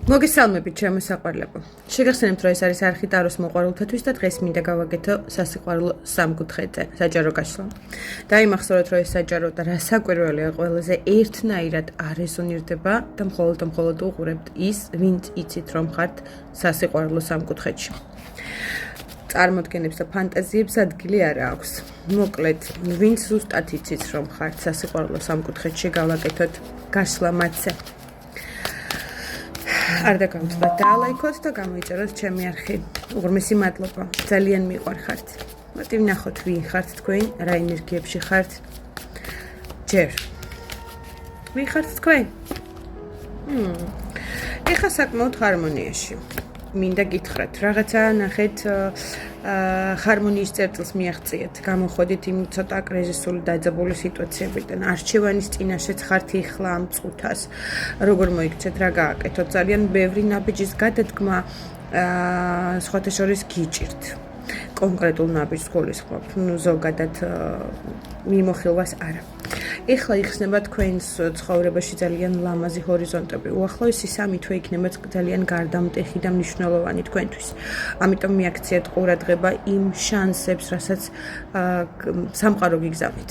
მოგესალმებით ჩემო საყვარლებო. შეგახსენებთ, რომ ეს არის არხი ტაროს მოყვარულთათვის და დღეს მინდა გავაკეთო სასიყვარულო სამკუთხედზე საჯარო გაშლა. დაიმახსოვრეთ, რომ ეს საჯარო და რასაკვირველია ყველაზე ერთნაირად არ რეზონირდება და მხოლოდ უყურებთ ის, ვინც იცით რომ ხართ სასიყვარულო სამკუთხედში. წარმოდგენებს და ფანტაზიებს ადგილი არ აქვს. მოკლედ, ვინც ზუსტად იცით რომ ხართ სასიყვარულო სამკუთხედში, გავაკეთოთ გაშლა მათზე. არ დაგავიწყდეთ და ლაიქოთ და გამოიწეროთ ჩემი არხი. უღრმესი მადლობა. ძალიან მიყვარხართ. მოდით ვნახოთ ვინ ხართ თქვენ, რა ენერგიებში ხართ. ჯერ. ვინ ხართ თქვენ? ეხა საკმაოდ ჰარმონიაში. მინდა გითხრათ, რაღაცა ნახეთ ჰარმონიის წერტილს მიაღწიეთ. გამოходით იმ ცოტა კრიზისული დაძაბული სიტუაციებიდან. არჩევანის წინაშეც ხართ იხლა ამ წუთას. როგორ მოიქცეთ, რა გააკეთოთ? ძალიან ბევრი ნაბიჯის გადადგმა სხვათა შორის გიჭირთ. კონკრეტულ ნაბიჯს გულისხმობ, ზოგადად მიმოხილვას არა. ეხლა იხსნება თქვენს ცხოვრებაში ძალიან ლამაზი ჰორიზონტები. უახლოესი 3 თვე იქნება ძალიან გარდამტეხი და მნიშვნელოვანი თქვენთვის. ამიტომ მიაქციეთ ყურადღება იმ შანსებს, რასაც სამყარო გიგზავნით.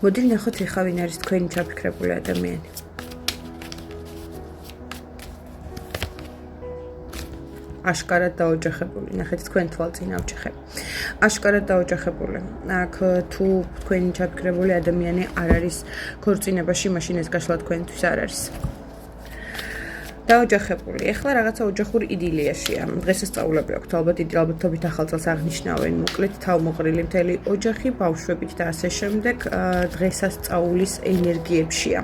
მოდით ვნახოთ ეხლა ვინ არის თქვენი ჩაფიქრებული ადამიანი. აშკარად დაოჯახებული. ნახეთ თქვენ თვალწინ ავჭეხებ. აშკარად დაოჯახებული. აქ თუ თქვენი ჩაფიქრებული ადამიანი არ არის ქორწინებაში, მაშინ ეს გაშლა თქვენთვის არ არის. დაოჯახებული. ეხლა რაღაცა ოჯახურ იდილიაშია. დღესასწაულები აქვს, ალბათობით ახალ წელს აღნიშნავენ. მოკლედ თავმოყრილი მთელი ოჯახი, ბავშვებით და ასე შემდეგ დღესასწაულის ენერგიებშია.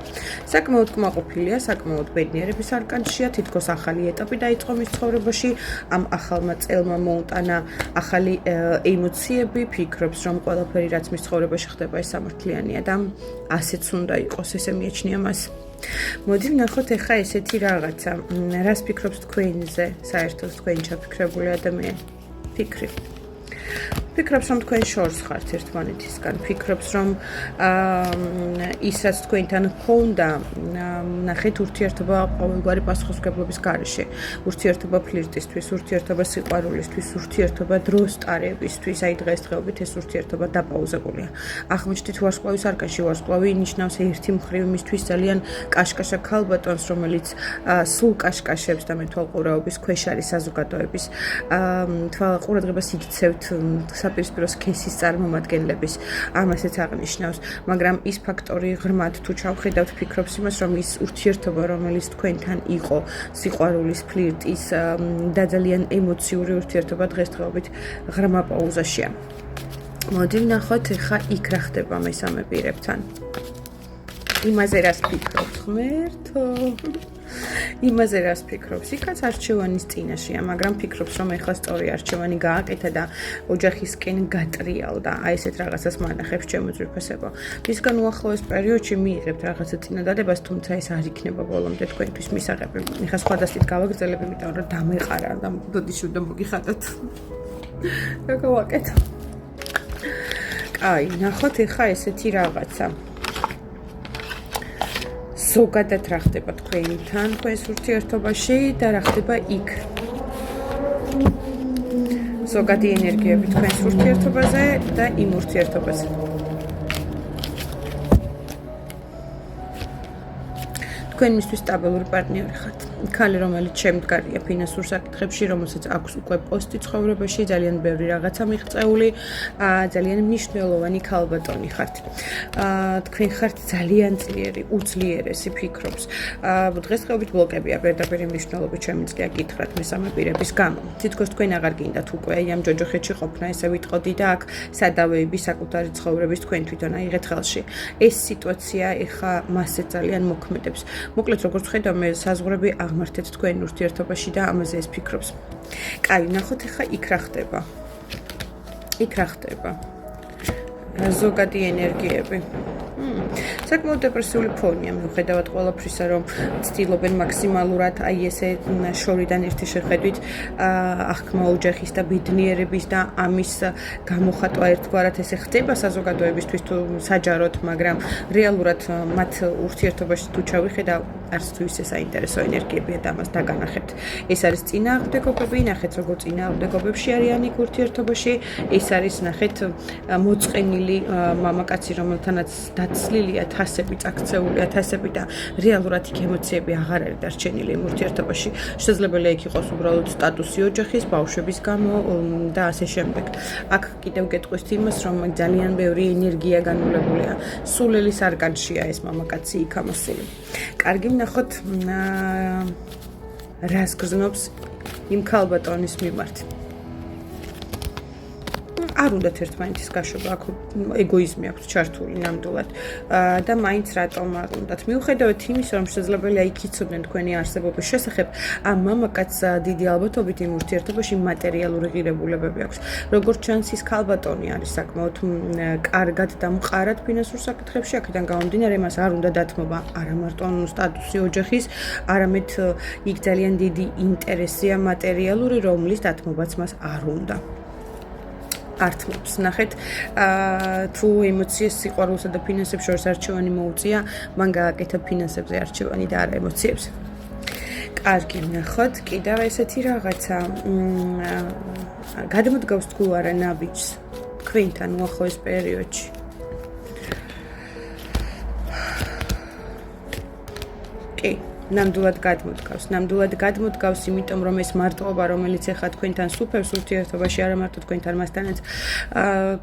საკმაოდ კმაყოფილია, საკმაოდ ბედნიერების არკანშია, თითქოს ახალი ეტაპი დაიწყო მის ცხოვრებაში. ამ ახალმა წელმა მოუტანა ახალი ემოციები, ფიქრობს, რომ ყველაფერი რაც მის ცხოვრებაში ხდება, ეს სამართლიანია და ასეც უნდა იყოს, ესე მიაჩნია მას. მოდი ვნახოთ ეხა ესეთი რაღაცა. რას ფიქრობს თქვენზე, საერთოდ თქვენი ჩაფიქრებული ადამიანი? ფიქრობს, რომ თქვენ შორს ხართ ერთმანეთისგან. ფიქრობს, რომ ის რაც თქვენთან ჰქონდა, ნახეთ ურთიერთობა ყოველგვარი პასუხისმგებლობის გარეშე. ურთიერთობა ფლირტისთვის, ურთიერთობა სიყვარულისთვის, ურთიერთობა დროს ტარებისთვის, აი დღესდღეობით ეს ურთიერთობა დაპაუზებულია. აღმოჩნდით ვარსკვლავის არკანში, ვარსკვლავი ნიშნავს ერთი მხრივ მისთვის ძალიან კაშკაშა ქალბატონს, რომელიც სულ კაშკაშებს და მეთვალყურეობის ქვეშ არის საზოგადოების ყურადღებას იქცევთ საპირისპირო სქესის წარმომადგენლების, ამასაც აღნიშნავს, მაგრამ ის ფაქტორი ღრმად თუ ჩავხედავთ, ფიქრობს იმას, რომ ის ურთიერთობა, რომელიც თქვენთან იყო, სიყვარულის, ფლირტის და ძალიან ემოციური ურთიერთობა დღესდღეობით ღრმა პაუზაშია. მოდი ვნახოთ ეხა იქ რა ხდება მესამე პირებთან. იმაზე რას ფიქრობთ, ღმერთო? იმაზე რას ფიქრობს? იქაც არჩევანის წინაშეა, მაგრამ ფიქრობს, რომ ეხლა სწორი არჩევანი გააკეთა და ოჯახისკენ გატრიალდა. აი ესეთ რაღაცას მანახებს ჩემო ძვირფასებო. მისგან უახლოეს პერიოდში მიიღებთ რაღაცა წინადადებას, თუმცა ეს არ იქნება ბოლომდე თქვენთვის მისაღები. ეხლა სხვადასხვა გავაგრძელებ, იმიტომ რომ დამეყარა და ბოდიში უნდა მოგიხატოთ. რა გავაკეთო? აი, ნახოთ ეხლა ესეთი რაღაცა. ზოგადად რა ხდება თქვენთან, თქვენს ურთიერთობაში და რა ხდება იქ. ზოგადი ენერგიები თქვენს ურთიერთობაზე და იმ ურთიერთობაზე. თქვენ მისთვის სტაბილური პარტნიორი ხართ. ქალი, რომელიც შემდგარია ფინანსურ საკითხებში, რომელსაც აქვს უკვე პოსტი ცხოვრებაში, ძალიან ბევრი რაღაცა მიღწეული, ძალიან მნიშვნელოვანი ქალბატონი ხართ. თქვენ ხართ ძალიან ძლიერი, უძლიერესი, ფიქრობს. დღესდღეობით ბლოკებია პირდაპირ მნიშვნელობით შემიძლია გითხრათ მესამე პირების გამო. თითქოს თქვენ აღარ გინდათ უკვე ამ ჯოჯოხეთში ყოფნა, ესე ვიტყოდი და აქ სადავეები საკუთარი ცხოვრების თქვენ თვითონ აიღეთ ხელში. ეს სიტუაცია ეხა მასზე ძალიან მოქმედებს. მოკლედ როგორც ხედავ, მე საზღვრები აღმართეთ თქვენ ურთიერთობაში და ამაზე ეს ფიქრობს. კაი, ნახოთ ეხა იქ რა ხდება. იქ რა ხდება. ზოგადი ენერგიები. საკმაოდ დეპრესიული ფონია მიუხედავად ყველაფრისა, რომ ცდილობენ მაქსიმალურად აი ესე შორიდან ერთი შეხედვით აღქმა ოჯახის და ბედნიერების და ამის გამოხატვა ერთგვარად ესე ხდება საზოგადოებისთვის თუ საჯაროდ, მაგრამ რეალურად მათ ურთიერთობაში თუ ჩავიხედავ, არც თუ ისე საინტერესო ენერგიებია და ამას დაგანახებთ. ეს არის წინააღმდეგობები, ნახეთ როგორ წინააღმდეგობებში არიან იქ ურთიერთობაში, ეს არის ნახეთ მოწყენილი მამაკაცი, რომელთანაც დაცლილია თასები, წაქცეულია თასები და რეალურად იქ ემოციები აღარ არის დარჩენილი იმ ურთიერთობაში. შესაძლებელია იქ იყოს უბრალოდ სტატუსი ოჯახის, ბავშვების გამო და ასე შემდეგ. აქ კიდევ გეტყვის იმას, რომ ძალიან ბევრი ენერგია განულებულია. სულელის არკანშია ეს მამაკაცი იქ ამოსული. კარგი ვნახოთ რას გრძნობს იმ ქალბატონის მიმართ. არ უნდათ ერთმანეთის გაშვება, აქ ეგოიზმი აქვს ჩართული ნამდვილად და მაინც რატომ არ უნდათ. მიუხედავად იმისა, რომ შესაძლებელია იქ იცოდნენ თქვენი არსებობის შესახებ, ამ მამაკაცს დიდი ალბათობით იმ ურთიერთობაში მატერიალური ღირებულებები აქვს. როგორც ჩანს, ის ქალბატონი არის საკმაოდ კარგად და მყარად ფინანსურ საკითხებში, აქედან გამომდინარე, მას არ უნდა დათმობა არა მარტო სტატუსი ოჯახის, არამედ იქ ძალიან დიდი ინტერესია მატერიალური, რომლის დათმობაც მას არ უნდა. ართმობს, ნახეთ, თუ ემოციას სიყვარულსა და ფინანსებს შორის არჩევანი მოუწია, მან გააკეთა ფინანსებზე არჩევანი და არა ემოციებს. კარგი, ნახოთ, კიდევ ესეთი რაღაცა. გადმოდგავს თუ არა ნაბიჯს თქვენთან უახლოეს პერიოდში. კი. ნამდვილად გადმოდგავს, იმიტომ რომ ეს მარტოობა, რომელიც ახლა თქვენთან სუფევს ურთიერთობაში, არა მარტო თქვენთან მასთანაც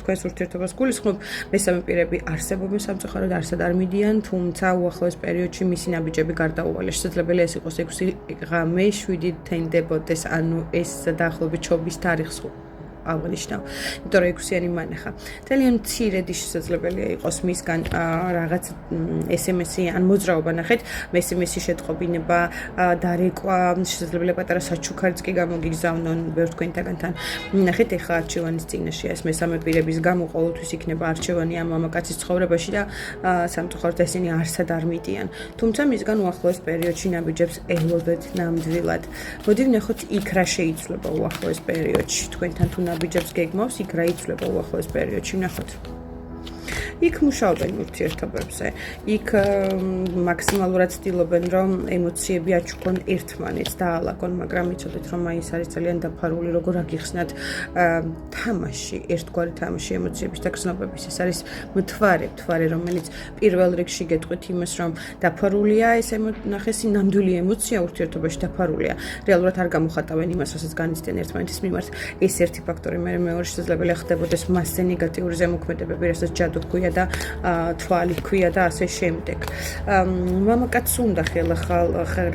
თქვენს ურთიერთობას გულისხმობ, მესამე პირები არსებობენ სამწუხაროდ, არსად არ მიდიან, თუმცა უახლოეს პერიოდში მისი ნაბიჯები გარდაუვალეს. შესაძლებელია ეს იყოს 6 ღამე, 7 თენდებოდეს, ანუ ეს დაახლოებით ჩობის თარიღს აღნიშნავ, იმიტომ რომ 6-იანი მანახა. ძალიან მცირედი შესაძლებელია იყოს მისგან რაღაც SMS-ი ან მოძრაობა, ნახეთ, SMS-ი შეტყობინება, დარეკვა, შესაძლებელია პატარა საჩუქარიც კი გამოგიგზავნონ ბევრ თქვენთაგანთან. ნახეთ, ეხლა არჩევანის წინაშეა ეს მესამე პირების გამო ყოველთვის იქნება არჩევანი ამ მამაკაცის ცხოვრებაში და სამწუხაროდ ესენი არსად არ მიდიან. თუმცა მისგან უახლოეს პერიოდში ნაბიჯებს ელოდეთ ნამდვილად. მოდი ვნახოთ იქ რა შეიცვლება უახლოეს პერიოდში თქვენთან თუ ნაბიჯებს გეგმავს, იქ რა იცვლება უახლოეს პერიოდში, ვნახოთ. იქ მუშაობენ ურთიერთობებზე, იქ მაქსიმალურად ცდილობენ, რომ ემოციები აჩუქონ ერთმანეთს და აალაგონ, მაგრამ იცოდეთ, რომ ის არის ძალიან დაფარული, როგორ აგიხსნათ თამაში, ერთგვარი თამაში ემოციების და გრძნობების. ეს არის მთვარე, რომელიც პირველ რიგში გეტყვით იმას, რომ დაფარულია ეს ნახესი ნამდვილი ემოცია ურთიერთობაში დაფარულია. რეალურად არ გამოხატავენ იმას, რასაც განიცდიან ერთმანეთის მიმართ. ეს ერთი ფაქტორი, მეორე შესაძლებელია ხდებოდეს მასზე ნეგატიური ზემოქმედებები, რასაც ჯადო ქვია და თვალი ქვია და ასე შემდეგ. მამაკაცს უნდა ხელახალ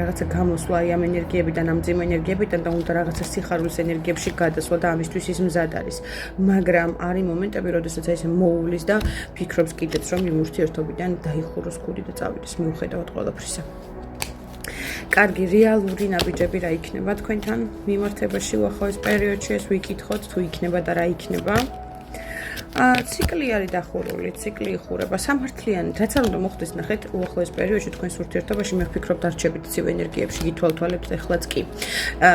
რაღაცა გამოსვლა ამ ენერგიებიდან, ამ ძიმ ენერგიებიდან და უნდა რაღაცა სიხარულის ენერგიებში გადასვლა და ამისთვის ის მზად არის. მაგრამ არის მომენტები, როდესაც ესე მოუვლის და ფიქრობს კიდეც, რომ იმ ურთიერთობიდან დაიხუროს გული და წავიდეს მიუხედავად ყველაფრისა. კარგი, რეალური ნაბიჯები რა იქნება თქვენთან მიმართებაში უახლოეს პერიოდში, ეს ვიკითხოთ, თუ იქნება და რა იქნება. ციკლი არის დახურული, ციკლი იხურება, სამართლიანი, რაც არ უნდა მოხდეს, ნახეთ, უახლოეს პერიოდში თქვენს ურთიერთობაში მე ვფიქრობ დარჩებით ცივ ენერგიებში, გითვალთვალებთ ეხლაც კი.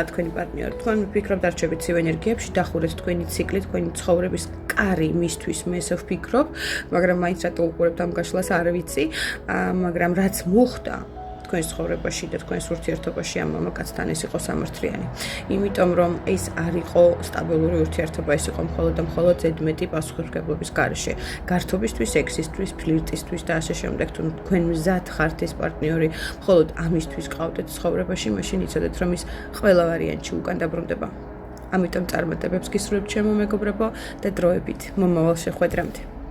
თქვენი პარტნიორი, თქვენ ვფიქრობ დარჩებით ცივ ენერგიებში, დახურეთ თქვენი ციკლი, თქვენი ცხოვრების კარი მისთვის, მე ესე ვფიქრობ, მაგრამ მაინც რატო უყურებთ ამ გაშლას არ ვიცი, მაგრამ რაც მოხდა თქვენს ცხოვრებაში და თქვენს ურთიერთობაში ამ მამაკაცთან ეს იყო სამართლიანი. იმიტომ რომ ეს არ იყო სტაბილური ურთიერთობა, ეს იყო მხოლოდ და მხოლოდ ზედმეტი პასუხისმგებლობის გარეშე. გართობისთვის, სექსისთვის, ფლირტისთვის და ასე შემდეგ. თუ თქვენ მზად ხართ ეს პარტნიორი მხოლოდ ამისთვის ყავდეთ ცხოვრებაში, მაშინ იცოდეთ რომ ის ყველა ვარიანტში უკან დაბრუნდება. ამიტომ წარმატებებს გისურვებთ ჩემო მეგობრებო და დროებით მომავალ შეხვედრამდე.